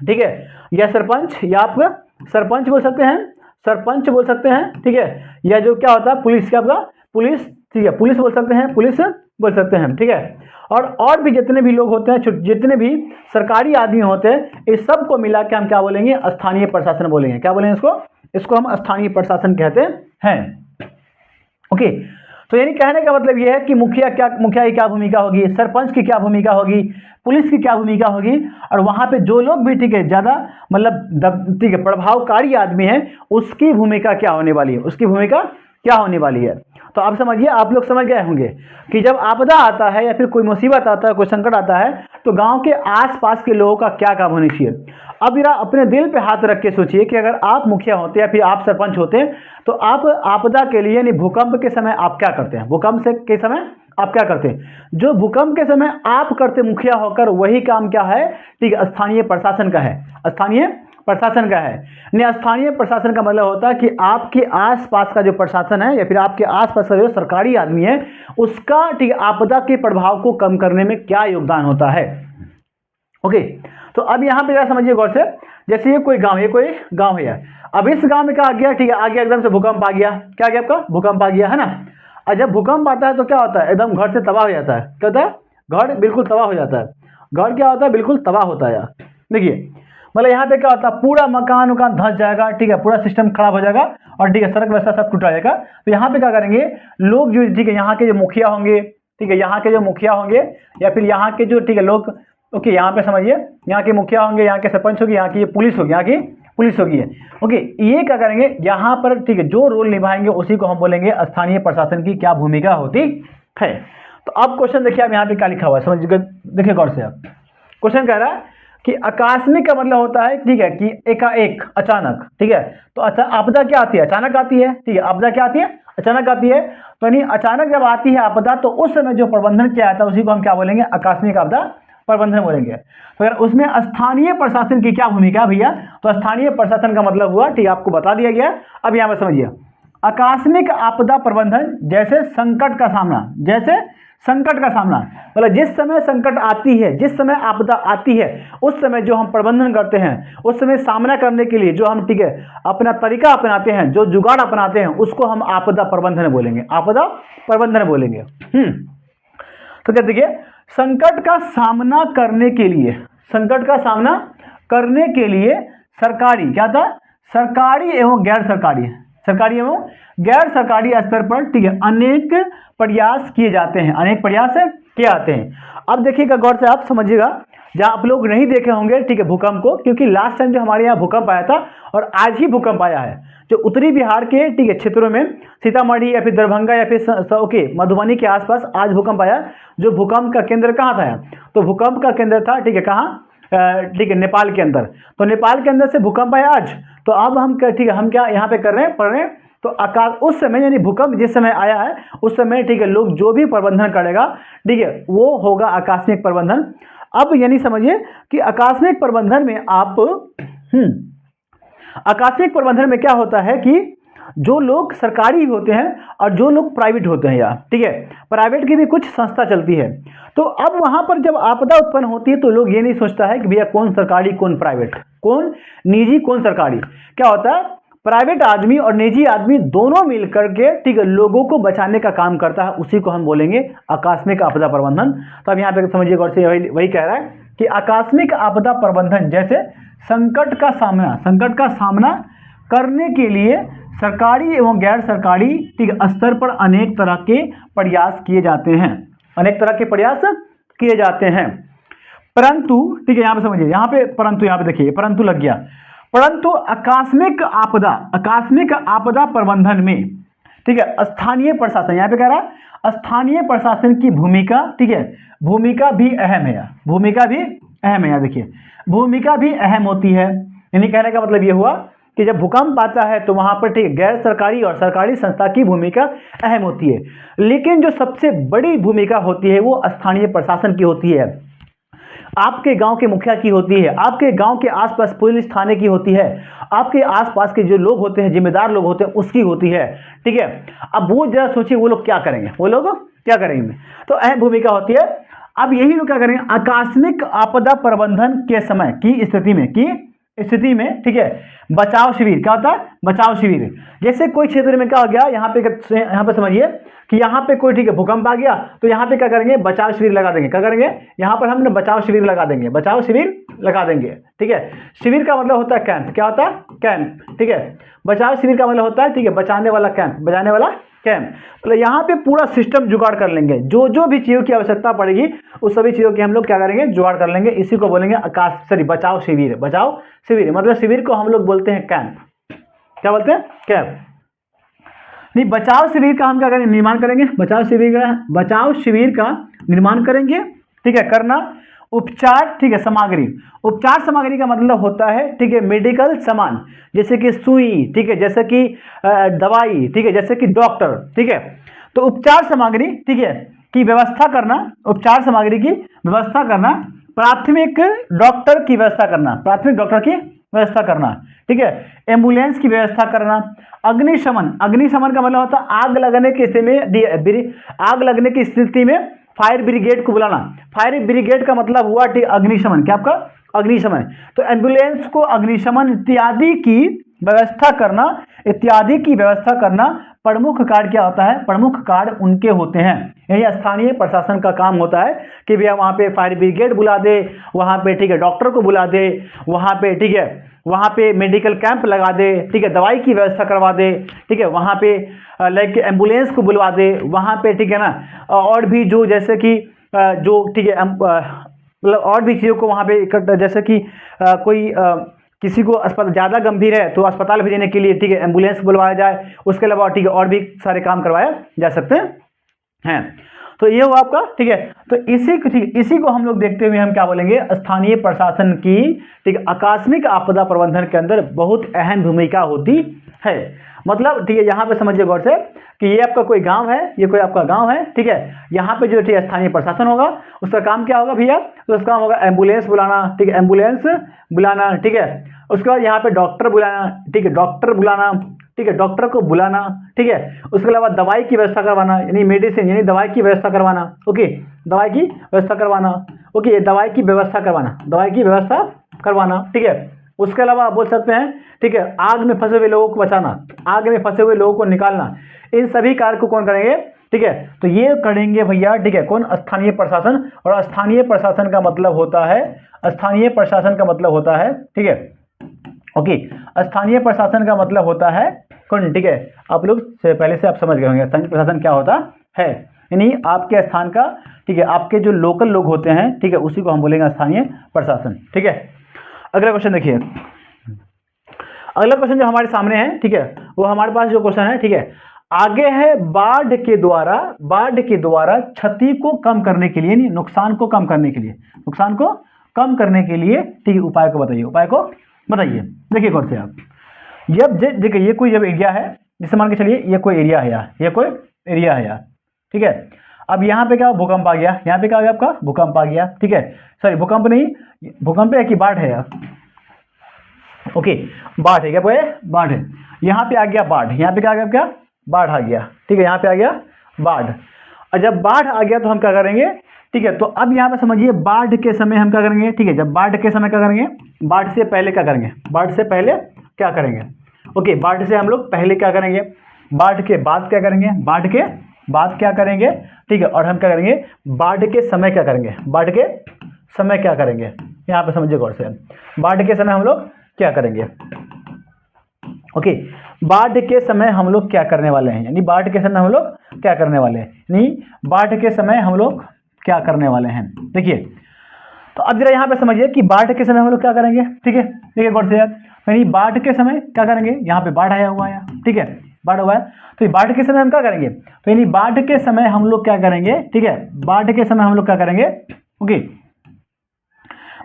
ठीक है, या सरपंच, या आप सरपंच बोल सकते हैं, सरपंच बोल सकते हैं, ठीक है, या जो क्या होता है पुलिस, क्या आपका पुलिस, ठीक है, पुलिस बोल सकते हैं, पुलिस बोल सकते हैं, ठीक है। और भी जितने भी लोग होते हैं, जितने भी सरकारी आदमी होते हैं, इस सब को मिला के हम क्या बोलेंगे, स्थानीय प्रशासन बोलेंगे। क्या बोलेंगे इसको, इसको हम स्थानीय प्रशासन कहते हैं। ओके, तो यानी कहने का मतलब यह है कि मुखिया की क्या भूमिका होगी, सरपंच की क्या भूमिका होगी, पुलिस की क्या भूमिका होगी, और वहां पे जो लोग भी, ठीक है, ज्यादा मतलब ठीक है प्रभावकारी आदमी है, उसकी भूमिका क्या होने वाली है, उसकी भूमिका क्या होने वाली है। तो आप समझिए, आप लोग समझ गए होंगे कि जब आपदा आता है या फिर कोई मुसीबत आता है, कोई संकट आता है, तो गांव के आसपास के लोगों का क्या काम होनी चाहिए। अब जरा अपने दिल पे हाथ रख के सोचिए कि अगर आप मुखिया होते या फिर आप सरपंच होते, तो आप आपदा के लिए, यानी भूकंप के समय आप क्या करते हैं, भूकंप के समय आप क्या करते हैं, जो भूकंप के समय आप करते मुखिया होकर, वही काम क्या है, ठीक है, स्थानीय प्रशासन का है, स्थानीय प्रशासन का है। स्थानीय प्रशासन का मतलब होता है कि आपके आसपास का जो प्रशासन है या फिर आपके आसपास का जो सरकारी आदमी है, उसका, ठीक है, आपदा के प्रभाव को कम करने में क्या योगदान होता है। ओके, तो अब यहां पे जरा समझिए गौर से, जैसे ये कोई गांव है यार, अब इस गांव में क्या आ गया, ठीक है, आ गया एकदम से भूकंप आ गया, क्या आ गया आपका, भूकंप आ गया, है ना। और जब भूकंप आता है तो क्या होता है, एकदम घर से तबाह हो जाता है, क्या होता है, घर बिल्कुल तबाह हो जाता है, घर क्या होता है, बिल्कुल तबाह होता है यार। देखिए मतलब यहाँ पे क्या होता है, पूरा मकान उकान धंस जाएगा, ठीक है, पूरा सिस्टम खराब हो जाएगा, और ठीक है, सड़क व्यवस्था सब टूटा जाएगा। तो यहाँ पे क्या करेंगे लोग, जो, ठीक है, यहाँ के जो मुखिया होंगे, ठीक है, यहाँ के जो मुखिया होंगे, या फिर यहाँ के जो, ठीक है, लोग, ओके, यहाँ पे समझिए, यहाँ के मुखिया होंगे, यहाँ के सरपंच होगी, यहाँ की पुलिस होगी, यहाँ की पुलिस होगी, ओके, ये क्या करेंगे यहाँ पर, ठीक है, जो रोल निभाएंगे उसी को हम बोलेंगे स्थानीय प्रशासन की क्या भूमिका होती है। तो अब क्वेश्चन देखिए, अब यहाँ पे क्या लिखा हुआ है, समझिए, देखिए गौर से। आप क्वेश्चन कह रहा है कि आकस्मिक का मतलब होता है, ठीक है, कि एकाएक, अचानक, ठीक है। तो अच्छा, आपदा क्या आती है, अचानक आती है, ठीक है, आपदा क्या आती है, अचानक आती है। तो यानी अचानक जब आती है आपदा, तो उस समय जो प्रबंधन किया जाता है उसी को हम क्या बोलेंगे, आकस्मिक आपदा प्रबंधन बोलेंगे। तो यार उसमें स्थानीय प्रशासन की क्या भूमिका भैया, तो स्थानीय प्रशासन का मतलब हुआ, ठीक है, आपको बता दिया गया। अब यहां पर समझिए, आकस्मिक आपदा प्रबंधन, जैसे संकट का सामना, जैसे संकट का सामना, मतलब जिस समय संकट आती है, जिस समय आपदा आती है, उस समय जो हम प्रबंधन करते हैं, उस समय सामना करने के लिए जो हम, ठीक है, अपना तरीका अपनाते हैं, जो जुगाड़ अपनाते हैं, उसको हम आपदा प्रबंधन बोलेंगे, आपदा प्रबंधन बोलेंगे। तो क्या देखिए, संकट का सामना करने के लिए, संकट का सामना करने के लिए सरकारी, क्या था, सरकारी एवं गैर सरकारी, सरकारी एवं गैर सरकारी स्तर पर, ठीक है, अनेक प्रयास किए जाते हैं, अनेक प्रयास किए जाते हैं। अब देखिएगा गौर से, आप समझिएगा, जहां आप लोग नहीं देखे होंगे, ठीक है, भूकंप को, क्योंकि लास्ट टाइम जो हमारे यहाँ भूकंप आया था और आज ही भूकंप आया है, जो उत्तरी बिहार के, ठीक है, क्षेत्रों में सीतामढ़ी या फिर दरभंगा या फिर ओके मधुबनी के आसपास आज भूकंप आया। जो भूकंप का केंद्र कहाँ था, तो भूकंप का केंद्र था, ठीक है, कहाँ, ठीक है, नेपाल के अंदर। तो नेपाल के अंदर से भूकंप आया आज। तो अब हम, ठीक है, हम क्या यहाँ पे कर रहे हैं, पढ़ रहे हैं, तो आकाश उस समय, यानी भूकंप जिस समय आया है उस समय, ठीक है, लोग जो भी प्रबंधन करेगा, ठीक है, वो होगा आकस्मिक प्रबंधन। अब यानी समझिए कि आकस्मिक प्रबंधन में आप आकस्मिक प्रबंधन में क्या होता है कि जो लोग सरकारी होते हैं और जो लोग प्राइवेट होते हैं, यार, ठीक है, प्राइवेट की भी कुछ संस्था चलती है। तो अब वहां पर जब आपदा उत्पन्न होती है तो लोग ये नहीं सोचता है कि भैया कौन सरकारी कौन प्राइवेट, कौन निजी कौन सरकारी। क्या होता है, प्राइवेट आदमी और निजी आदमी दोनों मिलकर के, ठीक है, लोगों को बचाने का काम करता है, उसी को हम बोलेंगे आकस्मिक आपदा प्रबंधन। तो अब यहाँ पे समझिए गौर से, वही कह रहा है कि आकस्मिक आपदा प्रबंधन जैसे संकट का सामना करने के लिए सरकारी एवं गैर सरकारी, ठीक है, स्तर पर अनेक तरह के प्रयास किए जाते हैं, अनेक तरह के प्रयास किए जाते हैं। परंतु, ठीक है, यहाँ पे समझिए, यहाँ पे परंतु, यहाँ पे देखिए परंतु लग गया। परंतु आकस्मिक आपदा प्रबंधन में, ठीक है, स्थानीय प्रशासन, यहाँ पे कह रहा है स्थानीय प्रशासन की भूमिका, ठीक है, भूमिका भी अहम है, भूमिका भी अहम है। देखिए भूमिका भी अहम होती है, यानी कहने का मतलब ये हुआ कि जब भूकंप आता है तो वहां पर, ठीक है, गैर सरकारी और सरकारी संस्था की भूमिका अहम होती है, लेकिन जो सबसे बड़ी भूमिका होती है वो स्थानीय प्रशासन की होती है। आपके गांव के मुखिया की होती है, आपके गांव के आसपास पुलिस थाने की होती है, आपके आसपास के जो लोग होते हैं, जिम्मेदार लोग होते हैं, उसकी होती है, ठीक है। अब वो जरा सोचिए वो लोग क्या करेंगे, वो लोग क्या करेंगे, तो अहम भूमिका होती है। अब यही लोग क्या करेंगे, आकस्मिक आपदा प्रबंधन के समय की स्थिति में, ठीक है, बचाव शिविर, क्या होता है, बचाव शिविर। जैसे कोई क्षेत्र में क्या हो गया, यहाँ पे समझिए कि यहाँ पे कोई, ठीक है, भूकंप आ गया, तो यहाँ पे क्या करेंगे, बचाव शिविर लगा देंगे। क्या करेंगे, यहाँ पर हम बचाव शिविर लगा देंगे, बचाव शिविर लगा देंगे, ठीक है। शिविर का मतलब होता है कैंप, क्या होता है, कैंप, ठीक है। बचाव शिविर का मतलब होता है, ठीक है, बचाने वाला कैंप, बचाने वाला कैंप। मतलब यहाँ पे पूरा सिस्टम जुगाड़ कर लेंगे, जो जो भी चीज़ों की आवश्यकता पड़ेगी उस सभी चीज़ों की हम लोग क्या करेंगे, जुगाड़ कर लेंगे। इसी को बोलेंगे बचाव शिविर। बचाव शिविर मतलब शिविर को हम लोग बोलते हैं कैंप। क्या बोलते हैं, कैंप। नहीं, बचाव शिविर का हम क्या करेंगे, निर्माण करेंगे। बचाव शिविर का निर्माण करेंगे, ठीक है, करना। उपचार, ठीक है, सामग्री। उपचार सामग्री का मतलब होता है, ठीक है, मेडिकल सामान, जैसे कि सुई, ठीक है, जैसे कि दवाई, ठीक है, जैसे कि डॉक्टर, ठीक है। तो उपचार सामग्री, ठीक है, की व्यवस्था करना, उपचार सामग्री की व्यवस्था करना, प्राथमिक डॉक्टर की व्यवस्था करना, प्राथमिक डॉक्टर की व्यवस्था करना, ठीक है, एम्बुलेंस की व्यवस्था करना। अग्निशमन, अग्निशमन का मतलब होता है आग लगने की स्थिति में, आग लगने की स्थिति में फायर ब्रिगेड को बुलाना। फायर ब्रिगेड का मतलब हुआ, ठीक, अग्निशमन, क्या आपका, अग्निशमन। तो एम्बुलेंस को अग्निशमन इत्यादि की व्यवस्था करना, इत्यादि की व्यवस्था करना प्रमुख कार्य क्या होता है, प्रमुख कार्य उनके होते हैं। यही स्थानीय प्रशासन का काम होता है कि भैया वहाँ पे फायर ब्रिगेड बुला दे, वहाँ पे, ठीक है, डॉक्टर को बुला दे, वहाँ पे, ठीक है, वहाँ पे मेडिकल कैंप लगा दे, ठीक है, दवाई की व्यवस्था करवा दे, ठीक है, वहाँ पे लाइक एम्बुलेंस को बुलवा दे, वहाँ पे, ठीक है ना, और भी जो जैसे कि जो, ठीक है, मतलब और भी चीज़ों को वहाँ पे, जैसे कि कोई किसी को अस्पताल ज़्यादा गंभीर है तो अस्पताल भेजने के लिए, ठीक है, एम्बुलेंस बुलवाया जाए। उसके अलावा, ठीक है, और भी सारे काम करवाए जा सकते हैं। तो ये हुआ आपका, ठीक है। तो इसी को हम लोग देखते हुए हम क्या बोलेंगे, स्थानीय प्रशासन की, ठीक है, आकस्मिक आपदा प्रबंधन के अंदर बहुत अहम भूमिका होती है। मतलब, ठीक है, यहाँ पे समझिए गौर से कि ये आपका कोई गांव है, ये कोई आपका गांव है, ठीक है। यहाँ पे जो, ठीक है, स्थानीय प्रशासन होगा, उसका काम क्या होगा भैया, तो उसका काम होगा एम्बुलेंस बुलाना, ठीक है, एम्बुलेंस बुलाना, ठीक है। उसके बाद यहाँ पे डॉक्टर बुलाना, ठीक है, डॉक्टर बुलाना, ठीक है, डॉक्टर को बुलाना, ठीक है। उसके अलावा दवाई की व्यवस्था करवाना, यानी मेडिसिन, यानी दवाई की व्यवस्था करवाना, ओके, दवाई की व्यवस्था करवाना, ओके, दवाई की व्यवस्था करवाना, दवाई की व्यवस्था करवाना, ठीक है। उसके अलावा आप बोल सकते हैं, ठीक है, आग में फंसे हुए लोगों को बचाना, आग में फंसे हुए लोगों को निकालना। इन सभी कार्य को कौन करेंगे, ठीक है, तो ये करेंगे भैया, ठीक है, कौन, स्थानीय प्रशासन। और स्थानीय प्रशासन का मतलब होता है, स्थानीय प्रशासन का मतलब होता है, ठीक है, ओके, स्थानीय प्रशासन का मतलब होता है कौन, ठीक है। आप लोग से पहले से आप समझ गए होंगे स्थानीय प्रशासन क्या होता है, यानी आपके स्थान का, ठीक है, आपके जो लोकल लोग होते हैं, ठीक है, उसी को हम बोलेंगे स्थानीय प्रशासन, ठीक है। अगला क्वेश्चन देखिए, अगला क्वेश्चन जो हमारे सामने है, ठीक है, वो हमारे पास जो क्वेश्चन है, ठीक है, आगे है बाढ़ के द्वारा क्षति को कम करने के लिए, नहीं नुकसान को कम करने के लिए, नुकसान को कम करने के लिए, ठीक है, उपाय को बताइए, उपाय को बताइए। देखिए कौन से आप, जब देखिए ये कोई जब एरिया है, जैसे मान के चलिए ये कोई एरिया है यार, ये कोई एरिया है यार, ठीक है। अब यहाँ पे क्या भूकंप आ गया, यहाँ पे क्या आ गया आपका भूकंप आ गया, ठीक है, सॉरी भूकंप नहीं, भूकंप है कि बाढ़ है यार, ओके, बाढ़ है क्या, बाढ़ है, यहाँ पे आ गया बाढ़, यहाँ पे क्या आ गया, क्या बाढ़ आ गया, ठीक है, यहाँ पे आ गया बाढ़। और जब बाढ़ आ गया तो हम क्या करेंगे, ठीक है, तो अब यहाँ पे समझिए बाढ़ के समय हम क्या करेंगे, ठीक है, जब बाढ़ के समय क्या करेंगे, बाढ़ से पहले क्या करेंगे, बाढ़ से पहले क्या करेंगे, ओके, बाढ़ से हम लोग पहले क्या करेंगे, बाढ़ के बाद क्या करेंगे, बाढ़ के बाद क्या करेंगे, ठीक है, और हम क्या करेंगे, बाढ़ के समय क्या करेंगे, बाढ़ के समय क्या करेंगे, यहाँ पे समझिए गौर से, बाढ़ के समय हम लोग क्या करेंगे, ओके, बाढ़ के समय हम लोग क्या करने वाले हैं, यानी बाढ़ के समय हम लोग क्या करने वाले हैं, यानी बाढ़ के समय हम लोग क्या करने वाले हैं। देखिए तो अब जरा यहाँ पे समझिए कि बाढ़ के समय हम लोग क्या करेंगे, ठीक है, देखिए गौर से यार, यानी बाढ़ के समय क्या करेंगे, यहाँ पे बाढ़ आया हुआ है, ठीक है, बाढ़ हुआ है, तो बाढ़ के समय हम क्या करेंगे, तो यानी बाढ़ के समय हम लोग क्या करेंगे, ठीक है, बाढ़ के समय हम लोग क्या करेंगे, ओके,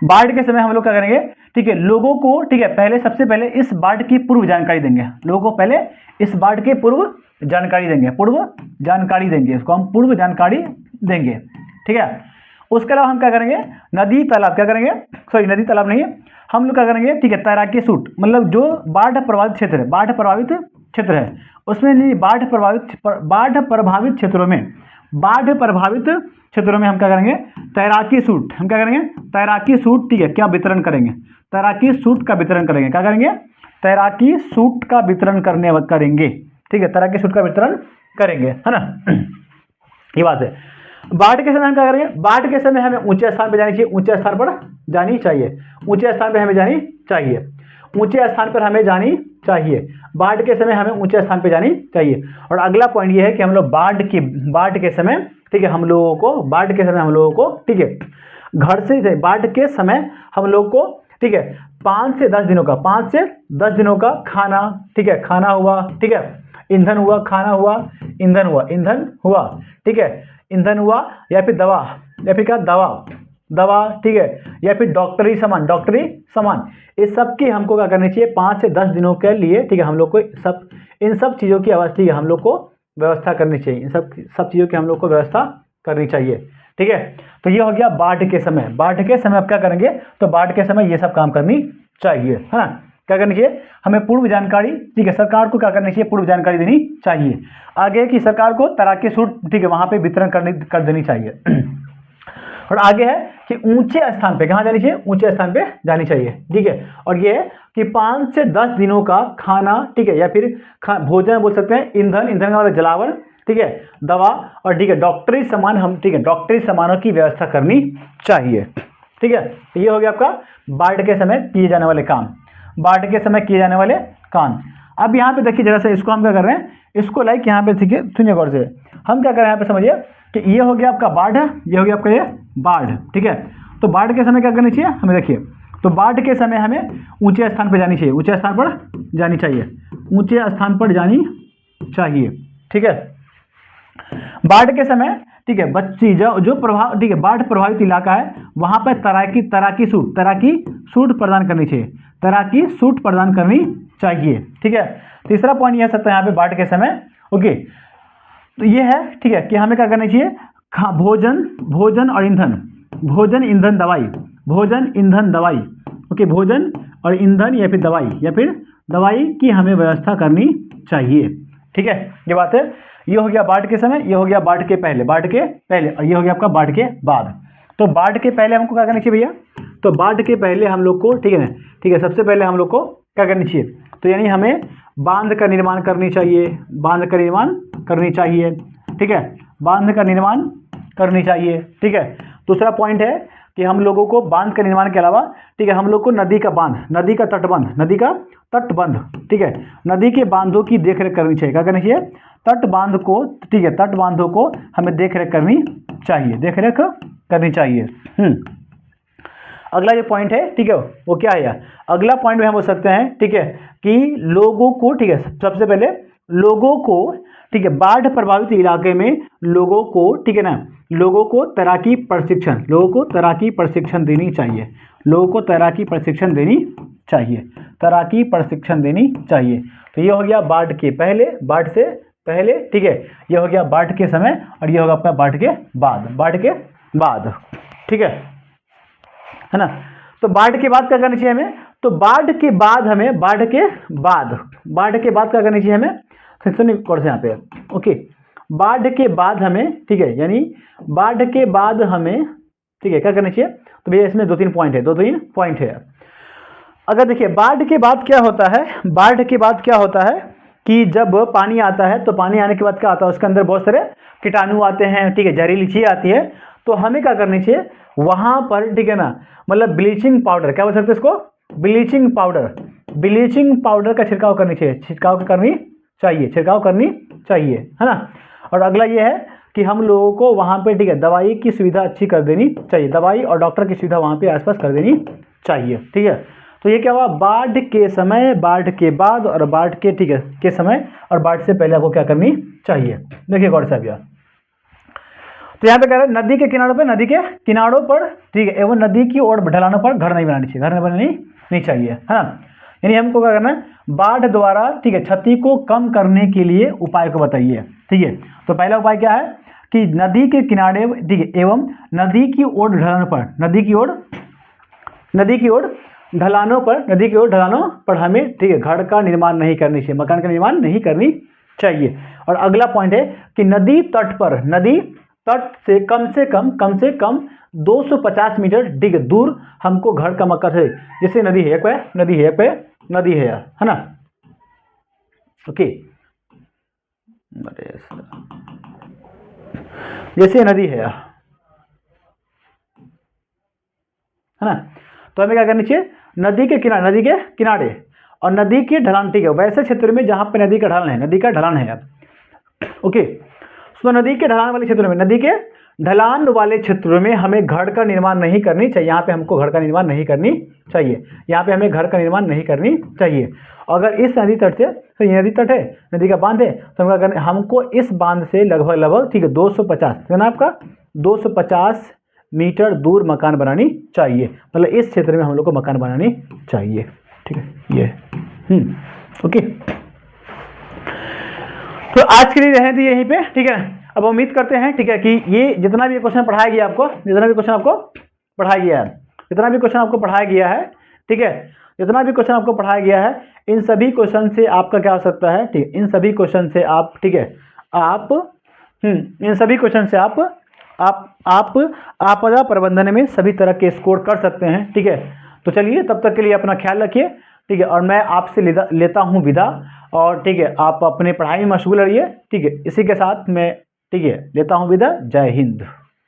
बाढ़ के समय हम लोग क्या करेंगे, ठीक है, लोगों को, ठीक है, पहले सबसे पहले इस बाढ़ की पूर्व जानकारी देंगे, लोगों को पहले इस बाढ़ की पूर्व जानकारी देंगे, पूर्व जानकारी देंगे, इसको हम पूर्व जानकारी देंगे, ठीक है। उसके अलावा हम क्या करेंगे, नदी तालाब क्या करेंगे, सॉरी नदी तालाब नहीं, हम लोग क्या करेंगे, ठीक है, तैराकी सूट, मतलब जो बाढ़ प्रभावित क्षेत्र है, बाढ़ प्रभावित क्षेत्र है उसमें नहीं, बाढ़ प्रभावित क्षेत्रों में, बाढ़ प्रभावित क्षेत्रों में हम क्या करेंगे, तैराकी सूट, हम क्या करेंगे, तैराकी सूट, ठीक है, क्या वितरण करेंगे, तैराकी सूट का वितरण करेंगे, क्या करेंगे, तैराकी सूट का वितरण करेंगे, ठीक है, तैराकी सूट का वितरण करेंगे, है ना, ये बात है। बाढ़ के समय हम क्या करेंगे, बाढ़ के समय हमें ऊंचे स्थान पर जानी चाहिए, ऊंचे स्थान पर जानी चाहिए, ऊंचे स्थान पर हमें जानी चाहिए, ऊंचे स्थान पर हमें जानी चाहिए, बाढ़ के समय हमें ऊंचे स्थान पर जानी चाहिए। और अगला पॉइंट ये है कि हम लोग बाढ़ के समय, ठीक है, हम लोगों को बाढ़ के समय हम लोगों को, ठीक है, घर से बाढ़ के समय हम लोग को, ठीक है, 5 से 10 दिनों का, 5 से 10 दिनों का खाना, ठीक है, खाना हुआ, ठीक है, ईंधन हुआ, खाना हुआ, ईंधन हुआ, ईंधन हुआ, ठीक है, ईंधन हुआ, या फिर दवा, या फिर क्या दवा, ठीक है, या फिर डॉक्टरी सामान, इस सब की हमको क्या करनी चाहिए, 5 से 10 दिनों के लिए, ठीक है, हम लोग को इन सब चीज़ों की अवस्था हम लोग को व्यवस्था करनी चाहिए, इन सब चीज़ों की हम लोग को व्यवस्था करनी चाहिए, ठीक है। तो ये हो गया बाढ़ के समय, बाढ़ के समय आप क्या करेंगे, तो बाढ़ के समय ये सब काम करनी चाहिए, है ना, क्या करनी चाहिए, हमें पूर्व जानकारी, ठीक है, सरकार को क्या करनी चाहिए, पूर्व जानकारी देनी चाहिए, आगे की सरकार को तैराकी सूट, ठीक है, वहां पे वितरण कर देनी चाहिए। और आगे है कि ऊंचे स्थान पे कहाँ जानी चाहिए, ऊंचे स्थान पे जानी चाहिए, ठीक है। और ये है कि 5 से 10 दिनों का खाना, ठीक है, या फिर भोजन बोल सकते हैं, ईंधन का मतलब जलावन, ठीक है, दवा, और ठीक है, डॉक्टरी सामान, हम, ठीक है, डॉक्टरी सामानों की व्यवस्था करनी चाहिए, ठीक है। तो ये हो गया आपका बाढ़ के समय किए जाने वाले काम, बाढ़ के समय किए जाने वाले काम। अब यहाँ पे देखिए जरा सा, इसको हम क्या कर रहे हैं, इसको लाइक यहाँ पे, ठीक है, सुनिए गौर से, हम क्या कर रहे हैं यहाँ पे समझिए कि ये हो गया आपका बाढ़, ये हो गया आपका ये बाढ़, ठीक है। तो बाढ़ के समय क्या करनी चाहिए हमें, देखिए, तो बाढ़ के समय हमें ऊंचे स्थान पर जानी चाहिए, ऊंचे स्थान पर जानी चाहिए, ऊंचे स्थान पर जानी चाहिए, ठीक है। बाढ़ के समय, ठीक है, बच्ची जो प्रभाव, ठीक है, बाढ़ प्रभावित इलाका है वहां पर तैराकी सूट प्रदान करनी चाहिए, तैराकी सूट प्रदान करनी चाहिए, ठीक है। तीसरा पॉइंट यह सकता है यहाँ पे बाढ़ के समय, ओके, तो ये है, ठीक है, कि हमें क्या करना चाहिए, भोजन और ईंधन, भोजन ईंधन दवाई, ओके, भोजन और ईंधन या फिर दवाई की हमें व्यवस्था करनी चाहिए, ठीक है, ये बात है। ये हो गया बाढ़ के समय, ये हो गया बाढ़ के पहले, और ये हो गया आपका बाढ़ के बाद। तो बाढ़ के पहले हमको क्या करना चाहिए भैया, तो बाढ़ के पहले हम लोग को, ठीक है ना, ठीक है, सबसे पहले हम लोग को क्या करनी चाहिए, तो यानी हमें बांध का निर्माण करनी चाहिए, ठीक है, बांध का निर्माण करनी चाहिए, ठीक है। दूसरा पॉइंट है कि हम लोगों को बांध के निर्माण के अलावा, ठीक है, हम लोग को नदी का बांध, नदी का तटबंध, ठीक है, नदी के बांधों की देखरेख करनी चाहिए। क्या करनी चाहिए? तट बांध को, ठीक है, तट बांधों को हमें देखरेख करनी चाहिए। अगला जो पॉइंट है, ठीक है, वो क्या है यार? अगला पॉइंट में हम बोल सकते हैं, ठीक है, कि लोगों को, ठीक है, सबसे पहले लोगों को, ठीक है, बाढ़ प्रभावित इलाके में लोगों को, ठीक है ना, लोगों को तैराकी प्रशिक्षण देनी चाहिए। तो ये हो गया बाढ़ से पहले, ठीक है, ये हो गया बाढ़ के समय, और ये होगा अपना बाढ़ के बाद, ठीक है ना। तो बाढ़ के बाद क्या करना चाहिए हमें? तो बाढ़ के बाद क्या करनी चाहिए हमें? सुनिए कौन से यहाँ पे, ओके, बाढ़ के बाद हमें, ठीक है, यानी बाढ़ के बाद हमें, ठीक है, क्या करना चाहिए? तो भैया इसमें दो तीन पॉइंट है। अगर देखिए बाढ़ के बाद क्या होता है कि जब पानी आता है, तो पानी आने के बाद क्या आता है? उसके अंदर बहुत सारे कीटाणु आते हैं, ठीक है, जहरीली चीज़ आती है। तो हमें क्या करनी चाहिए वहाँ पर, ठीक है ना, मतलब ब्लीचिंग पाउडर, क्या बोल सकते हैं इसको? ब्लीचिंग पाउडर का छिड़काव करनी चाहिए, है ना। और अगला ये है कि हम लोगों को वहाँ पे, ठीक है, दवाई की सुविधा अच्छी कर देनी चाहिए, दवाई और डॉक्टर की सुविधा वहाँ पे आसपास कर देनी चाहिए, ठीक है। तो ये क्या हुआ? बाढ़ के समय, बाढ़ के बाद, और बाढ़ के, ठीक है, के समय और बाढ़ से पहले आपको क्या करनी चाहिए? देखिए गौर साहब यार, तो यहाँ पे कह रहे हैं नदी के किनारों पर, ठीक है, एवं नदी की ओर ढलानों पर घर नहीं बनानी चाहिए, है ना। यानी हमको क्या करना है? बाढ़ द्वारा, ठीक है, क्षति को कम करने के लिए उपाय को बताइए, ठीक है। तो पहला उपाय क्या है कि नदी के किनारे, ठीक है, एवं नदी की ओर ढलानों पर हमें, ठीक है, घर का निर्माण नहीं करनी चाहिए, मकान का निर्माण नहीं करनी चाहिए। और अगला पॉइंट है कि नदी तट से कम से कम 250 मीटर, ठीक है, दूर हमको घर का मकान है। जैसे नदी है ना, ओके, जैसे नदी है ना, तो हमें क्या करनी चाहिए? नदी के किनारे और नदी के ढलान, ठीक है, वैसे क्षेत्र में जहां पे नदी का ढलान है यार, ओके। तो नदी के ढलान वाले क्षेत्रों में हमें घर का निर्माण नहीं करनी चाहिए। यहाँ पे हमको घर का निर्माण नहीं करनी चाहिए। अगर इस नदी तट से, तो ये नदी तट है, नदी का बांध है, तो हमको इस बांध से लगभग, ठीक है, 250 मीटर दूर मकान बनानी चाहिए। मतलब इस क्षेत्र में हम लोग को मकान बनानी चाहिए, ठीक है, ये ओके। तो आज के लिए रहने दीजिए यहीं पे, ठीक है। अब उम्मीद करते हैं, ठीक है, कि ये जितना भी क्वेश्चन पढ़ाया गया आपको, ठीक है, जितना भी क्वेश्चन आपको पढ़ाया गया है, ठीक है, जितना भी क्वेश्चन आपको पढ़ाया गया है, इन सभी क्वेश्चन से आपका क्या हो सकता है, ठीक है, इन सभी क्वेश्चन से आप, ठीक है, इन सभी क्वेश्चन से आप आपदा प्रबंधन में सभी तरह के स्कोर कर सकते हैं, ठीक है। तो चलिए, तब तक के लिए अपना ख्याल रखिए, ठीक है, और मैं आपसे लेता हूँ विदा, और ठीक है, आप अपने पढ़ाई में मशगूल रहिए, ठीक है। इसी के साथ मैं, ठीक है, लेता हूँ विदा। जय हिंद।